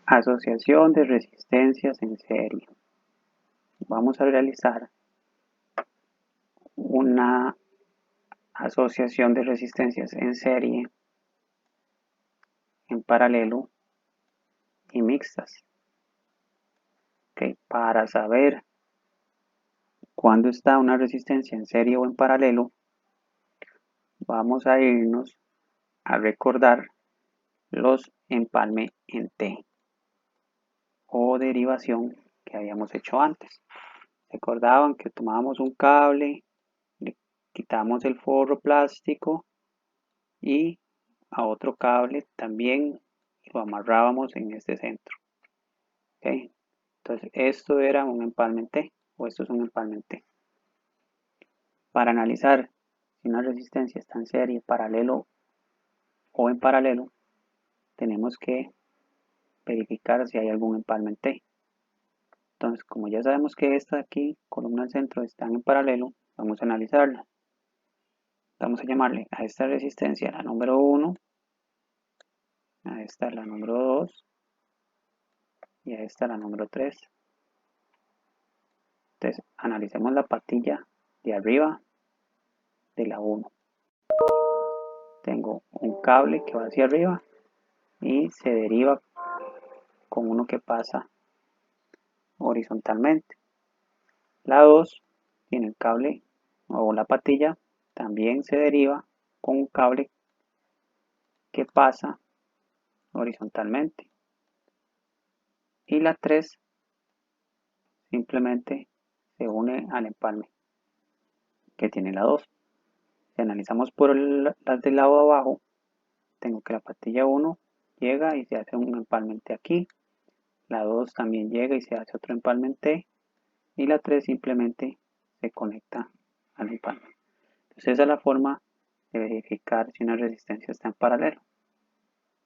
Asociación de resistencias en serie. Vamos a realizar una asociación de resistencias en serie, en paralelo y mixtas. Para saber cuándo está una resistencia en serie o en paralelo, vamos a irnos a recordar los empalme en T o derivación que habíamos hecho antes. Recordaban que tomábamos un cable, le quitamos el forro plástico y a otro cable también lo amarrábamos en este centro. Entonces esto era un empalme en T o esto es un empalme en T. Para analizar si una resistencia está en serie, paralelo o en paralelo, tenemos que verificar si hay algún empalme en T. Entonces, como ya sabemos que esta de aquí, columna al centro, están en paralelo, vamos a analizarla. Vamos a llamarle a esta resistencia la número 1, a esta la número 2 y a esta la número 3. Entonces, analicemos la patilla de arriba de la 1. Tengo un cable que va hacia arriba y se deriva con uno que pasa horizontalmente. La 2 tiene el cable o la patilla, también se deriva con un cable que pasa horizontalmente. Y la 3 simplemente se une al empalme que tiene la 2. Si analizamos por las del lado de abajo, tengo que la patilla 1 llega y se hace un empalme en T aquí. La 2 también llega y se hace otro empalme en T. Y la 3 simplemente se conecta al empalme. Entonces esa es la forma de verificar si una resistencia está en paralelo.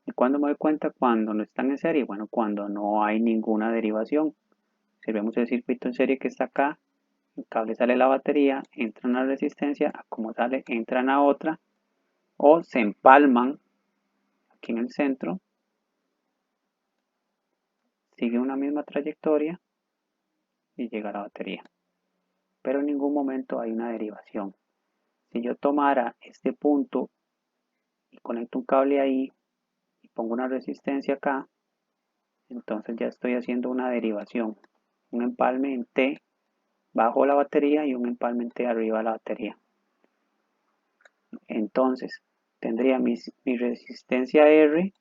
¿Y cuándo me doy cuenta? Cuando no están en serie. Bueno, cuando no hay ninguna derivación. Si vemos el circuito en serie que está acá, el cable sale de la batería, entra en una resistencia, como sale, entran a otra, o se empalman aquí en el centro, sigue una misma trayectoria y llega a la batería. Pero en ningún momento hay una derivación. Si yo tomara este punto y conecto un cable ahí y pongo una resistencia acá, entonces ya estoy haciendo una derivación. Un empalme en T bajo la batería y un empalme en T arriba de la batería. Entonces tendría mi resistencia R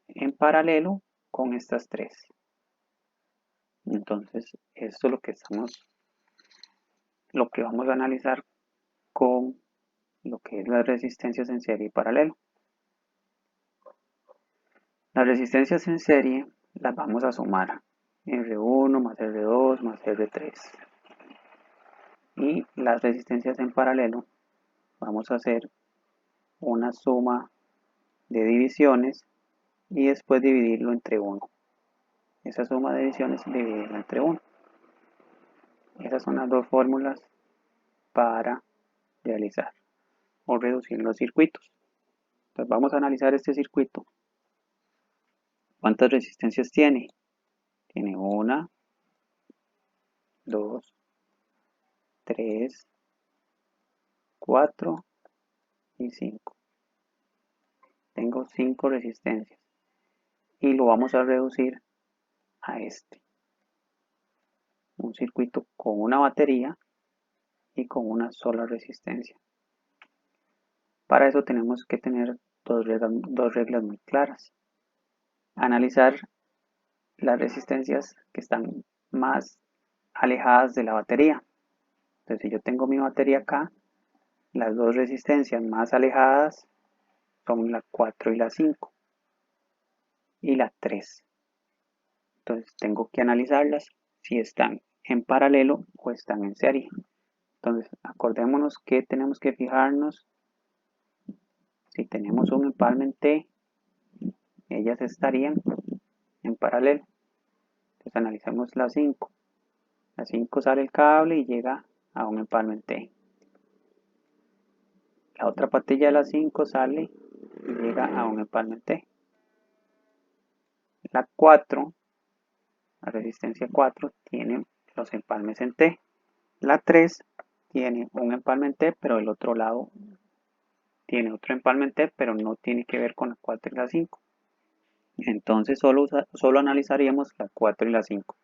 en paralelo con estas tres. Entonces esto es lo que vamos a analizar con lo que es las resistencias en serie y paralelo. Las resistencias en serie las vamos a sumar. R1 más R2 más R3. Y las resistencias en paralelo vamos a hacer una suma de divisiones y después dividirlo entre 1. Esa suma de divisiones dividirla entre 1. Esas son las dos fórmulas para realizar o reducir los circuitos. Entonces vamos a analizar este circuito. ¿Cuántas resistencias tiene? Tiene 1, 2, 3, 4 y 5. Tengo 5 resistencias y lo vamos a reducir a este. Un circuito con una batería y con una sola resistencia. Para eso tenemos que tener dos reglas muy claras. Analizar las resistencias que están más alejadas de la batería. Entonces, si yo tengo mi batería acá, las dos resistencias más alejadas son la 4 y la 5 y la 3. Entonces, tengo que analizarlas si están en paralelo o están en serie. Entonces, acordémonos que tenemos que fijarnos si tenemos un empalme en T, ellas estarían en paralelo. Entonces, analicemos la 5. La 5 sale el cable y llega a un empalme en T. La otra patilla de la 5 sale y llega a un empalme en T. La 4, la resistencia 4, tiene los empalmes en T. La 3 tiene un empalme en T, pero el otro lado tiene otro empalme en T, pero no tiene que ver con la 4 y la 5. Entonces solo analizaríamos la 4 y la 5.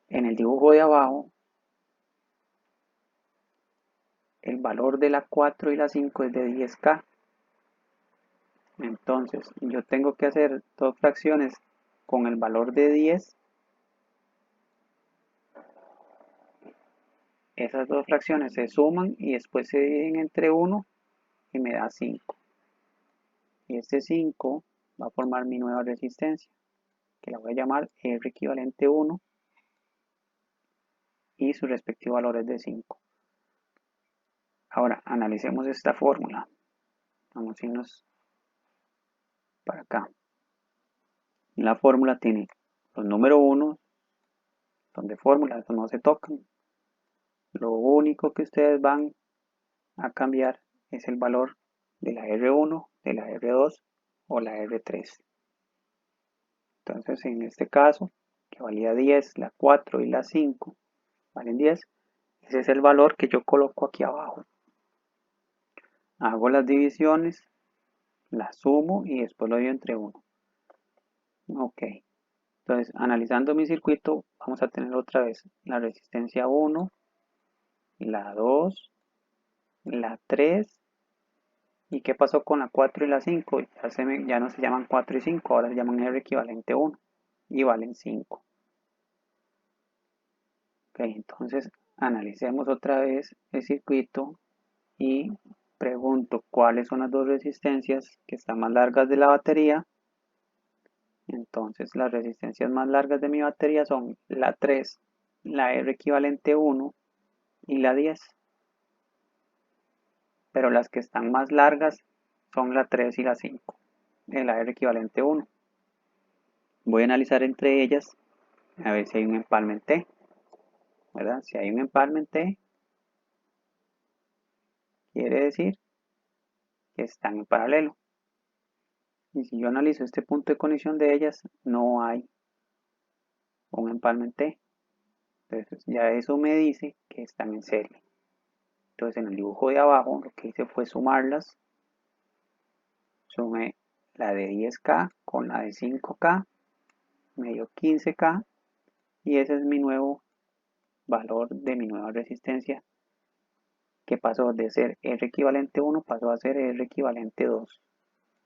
En el dibujo de abajo, el valor de la 4 y la 5 es de 10K. Entonces yo tengo que hacer dos fracciones con el valor de 10. Esas dos fracciones se suman y después se dividen entre 1 y me da 5. Y este 5 va a formar mi nueva resistencia, que la voy a llamar R equivalente 1 y su respectivo valor es de 5. Ahora analicemos esta fórmula. Vamos a irnos para acá. La fórmula tiene los números 1, donde fórmulas no se tocan. Lo único que ustedes van a cambiar es el valor de la R1, de la R2 o la R3. Entonces en este caso, que valía 10, la 4 y la 5 valen 10, ese es el valor que yo coloco aquí abajo. Hago las divisiones, las sumo y después lo divido entre 1. Ok, entonces analizando mi circuito vamos a tener otra vez la resistencia 1, la 2, la 3. ¿Y qué pasó con la 4 y la 5? Ya no se llaman 4 y 5, ahora se llaman R equivalente 1 y valen 5. Ok, entonces analicemos otra vez el circuito y pregunto cuáles son las dos resistencias que están más largas de la batería. Entonces las resistencias más largas de mi batería son la 3, la R equivalente 1 y la 10. Pero las que están más largas son la 3 y la 5, la R equivalente 1. Voy a analizar entre ellas a ver si hay un empalme en T, ¿verdad? Si hay un empalme en T, quiere decir que están en paralelo. Y si yo analizo este punto de conexión de ellas, no hay un empalme en T. Entonces ya eso me dice que están en serie. Entonces en el dibujo de abajo lo que hice fue sumarlas. Sumé la de 10K con la de 5K, me dio 15K y ese es mi nuevo valor de mi nueva resistencia, que pasó de ser R equivalente 1 pasó a ser R equivalente 2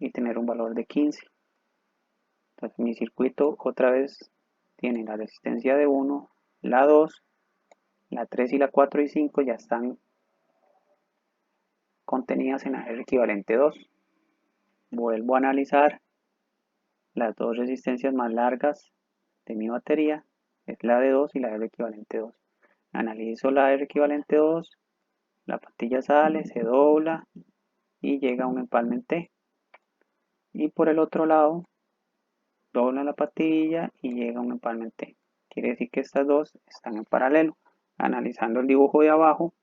y tener un valor de 15. Entonces mi circuito otra vez tiene la resistencia de 1, la 2, la 3 y la 4 y 5 ya están contenidas en la R equivalente 2. Vuelvo a analizar las dos resistencias más largas de mi batería, es la de 2 y la R equivalente 2. Analizo la R equivalente 2, la pastilla sale, se dobla y llega a un empalme en T. Y por el otro lado, dobla la pastilla y llega a un empalme en T. Quiere decir que estas dos están en paralelo. Analizando el dibujo de abajo,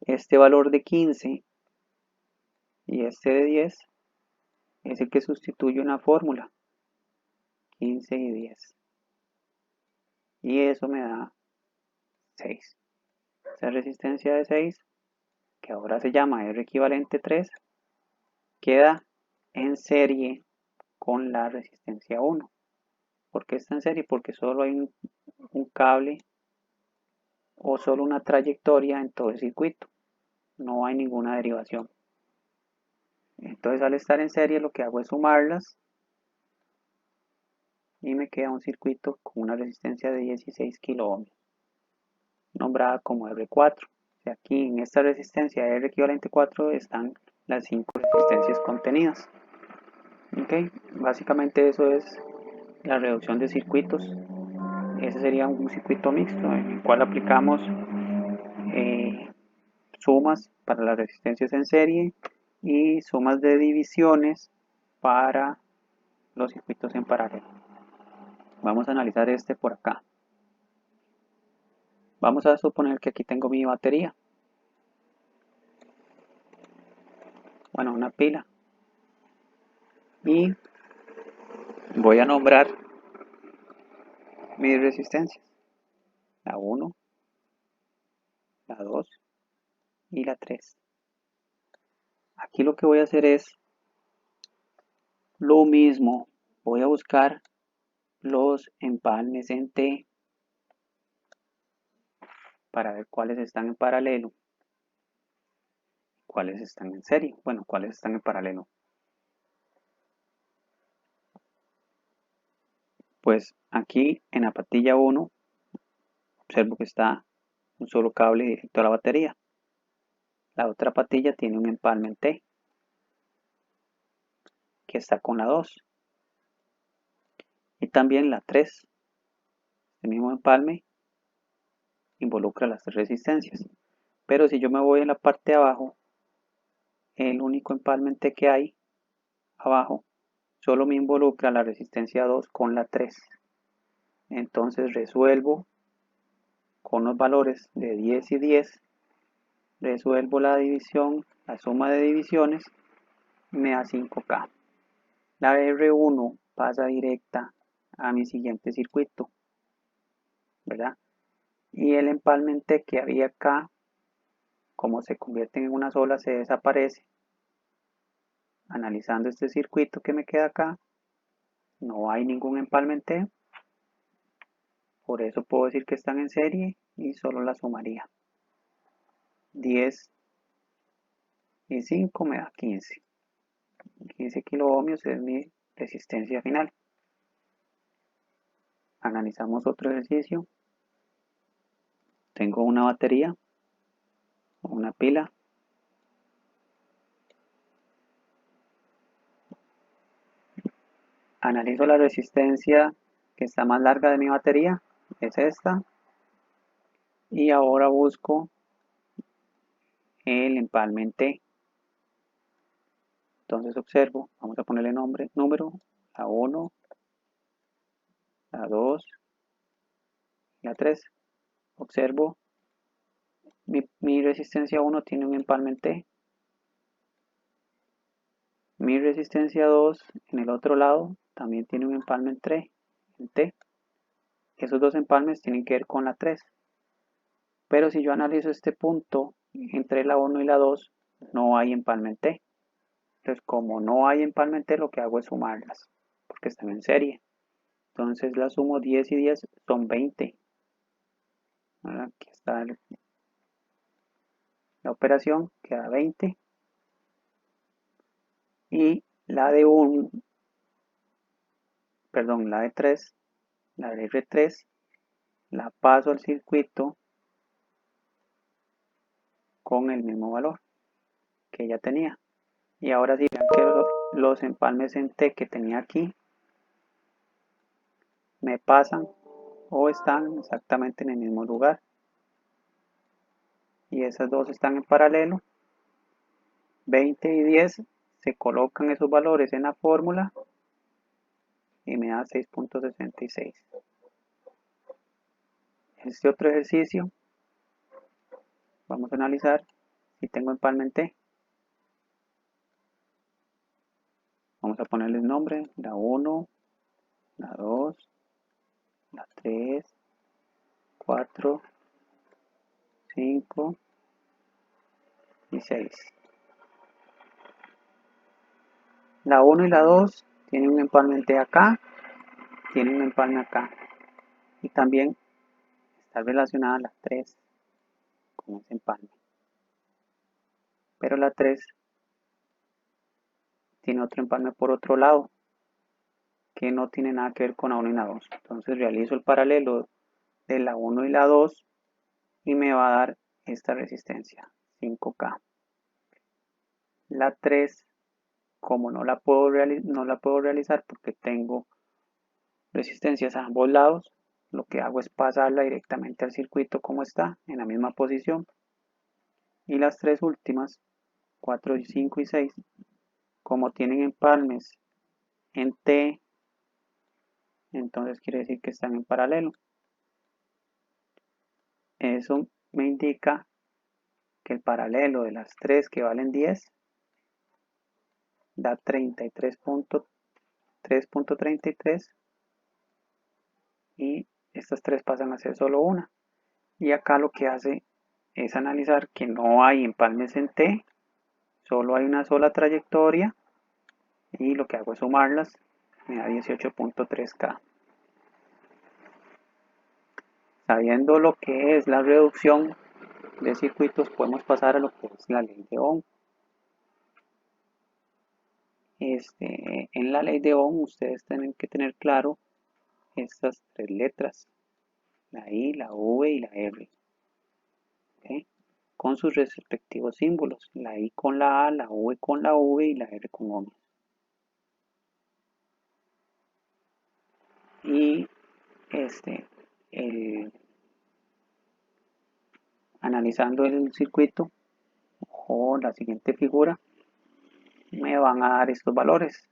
este valor de 15 y este de 10 es el que sustituye una fórmula, 15 y 10. Y eso me da 6. Esa resistencia de 6, que ahora se llama R equivalente 3, queda en serie con la resistencia 1. ¿Por qué está en serie? Porque solo hay un cable o solo una trayectoria en todo el circuito. No hay ninguna derivación. Entonces al estar en serie lo que hago es sumarlas y me queda un circuito con una resistencia de 16 kiloohmios, nombrada como R4. Aquí en esta resistencia R equivalente 4 están las 5 resistencias contenidas. Okay. Básicamente eso es la reducción de circuitos. Ese sería un circuito mixto en el cual aplicamos sumas para las resistencias en serie y sumas de divisiones para los circuitos en paralelo. Vamos a analizar este por acá. Vamos a suponer que aquí tengo mi batería. Bueno, una pila. Y Voy a nombrar mis resistencias. La 1, la 2 y la 3. Aquí lo que voy a hacer es lo mismo. Voy a buscar los empalmes en T para ver cuáles están en paralelo, cuáles están en serie. Bueno, cuáles están en paralelo. Pues aquí en la patilla 1 observo que está un solo cable directo a la batería. La otra patilla tiene un empalme en T que está con la 2. Y también la 3. El mismo empalme involucra las tres resistencias. Pero si yo me voy en la parte de abajo, el único empalme en T que hay abajo solo me involucra la resistencia 2 con la 3. Entonces resuelvo con los valores de 10 y 10. Resuelvo la división, la suma de divisiones, y me da 5K. La R1 pasa directa a mi siguiente circuito, ¿verdad? Y el empalme en T que había acá, como se convierten en una sola, se desaparece. Analizando este circuito que me queda acá, no hay ningún empalme en T, por eso puedo decir que están en serie y solo la sumaría. 10 y 5 me da 15. 15 kiloohmios es mi resistencia final. Analizamos otro ejercicio. Tengo una batería, una pila. Analizo la resistencia que está más larga de mi batería, es esta. Y ahora busco el empalme en T. Entonces observo, vamos a ponerle número, la 1, la 2, la 3. Observo, mi resistencia 1 tiene un empalme en T. Mi resistencia 2 en el otro lado también tiene un empalme en T. Esos dos empalmes tienen que ver con la 3. Pero si yo analizo este punto entre la 1 y la 2, no hay empalme en T. Entonces, como no hay empalme en T, lo que hago es sumarlas, porque están en serie. Entonces las sumo 10 y 10 son 20. Aquí está la operación, queda 20. Y la de 1, perdón, la de 3, la de R3, la paso al circuito con el mismo valor que ya tenía. Y ahora sí, vean que los empalmes en T que tenía aquí me pasan o están exactamente en el mismo lugar. Y esas dos están en paralelo. 20 y 10 se colocan esos valores en la fórmula y me da 6.66. Este otro ejercicio, vamos a analizar si tengo empalme en T. Vamos a ponerles nombre, la 1, la 2, la 3, 4, 5 y 6. La 1 y la 2 tienen un empalme en T acá, tienen un empalme acá. Y también está relacionada la 3 con ese empalme. Pero la 3 tiene otro empalme por otro lado, que no tiene nada que ver con la 1 y la 2. Entonces realizo el paralelo de la 1 y la 2 y me va a dar esta resistencia, 5K. La 3, como no la puedo realizar porque tengo resistencias a ambos lados, lo que hago es pasarla directamente al circuito como está, en la misma posición. Y las tres últimas, 4, 5 y 6, como tienen empalmes en T, entonces quiere decir que están en paralelo. Eso me indica que el paralelo de las 3 que valen 10 da 33.3 3.33 y estas tres pasan a ser solo una. Y acá lo que hace es analizar que no hay empalmes en T, solo hay una sola trayectoria y lo que hago es sumarlas, me da 18.3K. Sabiendo lo que es la reducción de circuitos, podemos pasar a lo que es la ley de Ohm. En la ley de Ohm ustedes tienen que tener claro estas tres letras, la I, la V y la R, ¿okay? Con sus respectivos símbolos, la I con la A, la V con la V y la R con ohmios. Y analizando el circuito o la siguiente figura, me van a dar estos valores.